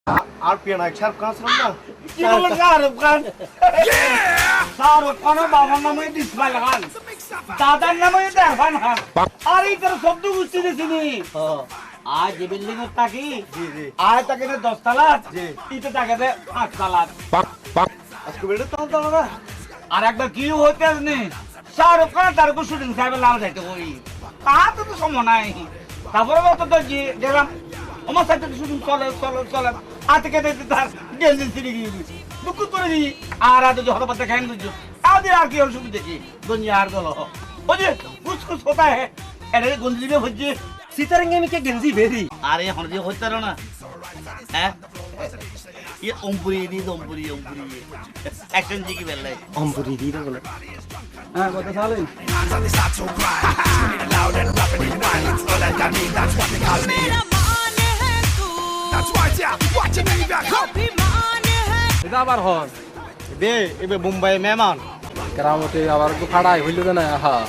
আর পিয়া নাই শাহরুখ খান ছিলাম না কি বলেন শাহরুখ খান? শাহরুখ খানের বাবার নামে ইসমাইল খান, দাদার নামে ইরফান খান। আর এই তোর শব্দ বুঝতে দিছিনি। আজ যে বিল্ডিং এর থাকি, আয় তাকে 10 তলা, ইতে তাকে 5 তলা। আজকে বেড়ে তো না আর একবার কি হইতে আসনি, শাহরুখ খান তার উপর শুটিং সাহেবের লাল যাইতে ওই তার তো সময় নাই। তারপরে তো গেলাম আমার সাথে শুটিং চলে হাতে কেটে তার গেঞ্জি ছিঁড়ে গিয়ে দুঃখ করে দিই। আর আজ যদি হঠাৎ খাই বুঝছো তাদের আর কি অসুবিধা দেখি গঞ্জি আর গেল ওই যে কুচকুচ কোথায় এটা গঞ্জি দিবে হচ্ছে सीतारंगे में क्या गंजी भेदी আরে এখন যে হচ্ছে না হ্যাঁ ये ओमपुरी दी ओमपुरी एक्शन जी की बेल है ओमपुरी दी तो बोले हां बता साले এটা আবার হন দে এবে মুম্বাই মেহমান কেরামতে আবার একটু ফাড়াই হইল না হ্যাঁ